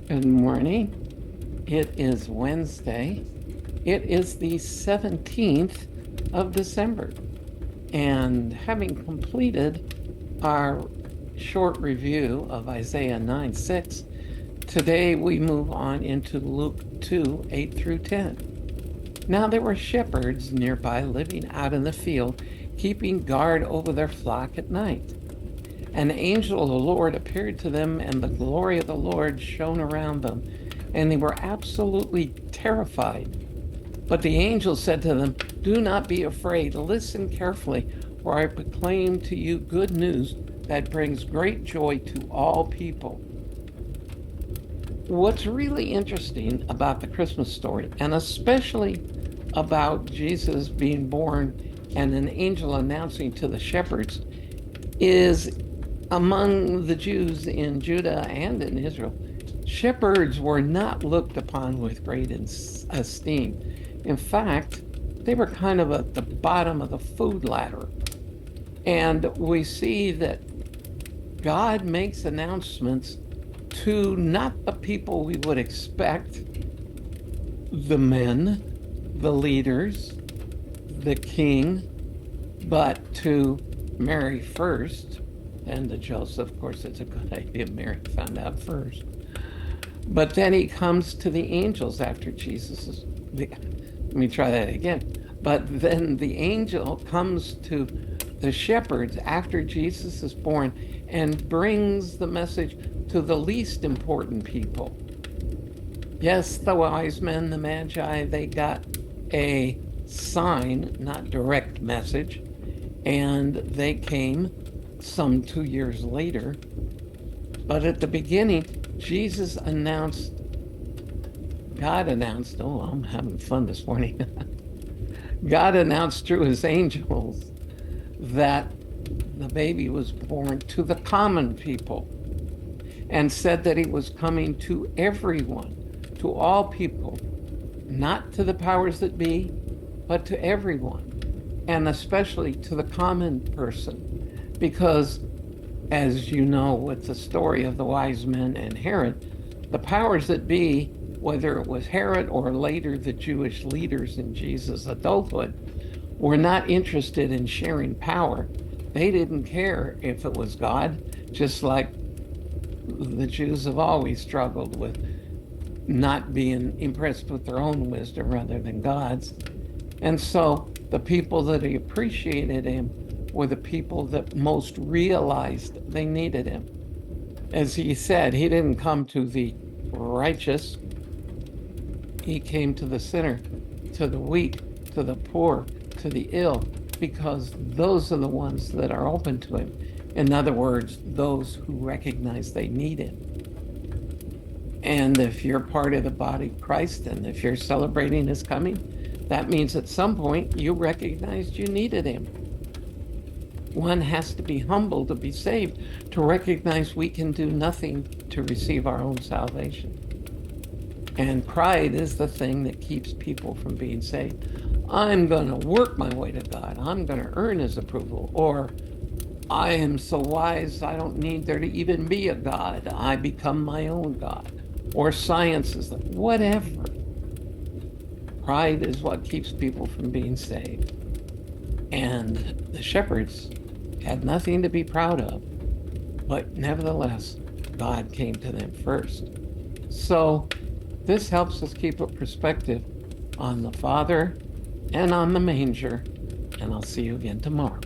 Good morning. It is Wednesday. It is the 17th of December. And having completed our short review of Isaiah 9:6, today we move on into Luke 2:8 through 10. Now there were shepherds nearby living out in the field, keeping guard over their flock at night. An angel of the Lord appeared to them, and the glory of the Lord shone around them, and they were absolutely terrified. But the angel said to them, "Do not be afraid. Listen carefully, for I proclaim to you good news that brings great joy to all people." What's really interesting about the Christmas story, and especially about Jesus being born and an angel announcing to the shepherds, is among the Jews in Judah and in Israel, shepherds were not looked upon with great esteem. In fact, they were kind of at the bottom of the food ladder. And we see that God makes announcements to not the people we would expect, the men, the leaders, the king, but to Mary first, and to Joseph. Of course, it's a good idea Mary found out first. But then he comes to the angels after let me try that again. But then the angel comes to the shepherds after Jesus is born and brings the message to the least important people. Yes, the wise men, the magi, they got a sign, not direct message, and they came some 2 years later. But at the beginning, God announced, oh, I'm having fun this morning. God announced through his angels that the baby was born to the common people and said that he was coming to everyone, to all people, not to the powers that be, but to everyone, and especially to the common person. Because, as you know, with the story of the wise men and Herod, the powers that be, whether it was Herod or later the Jewish leaders in Jesus' adulthood, were not interested in sharing power. They didn't care if it was God, just like the Jews have always struggled with not being impressed with their own wisdom rather than God's. And so the people that appreciated him were the people that most realized they needed him. As he said, he didn't come to the righteous, he came to the sinner, to the weak, to the poor, to the ill, because those are the ones that are open to him. In other words, those who recognize they need him. And if you're part of the body of Christ, and if you're celebrating his coming, that means at some point you recognized you needed him. One has to be humble to be saved, to recognize we can do nothing to receive our own salvation. And pride is the thing that keeps people from being saved. I'm going to work my way to God. I'm going to earn his approval. Or I am so wise, I don't need there to even be a God. I become my own God. Or science is whatever. Pride is what keeps people from being saved. And the shepherds had nothing to be proud of. But nevertheless, God came to them first. So this helps us keep a perspective on the Father and on the manger. And I'll see you again tomorrow.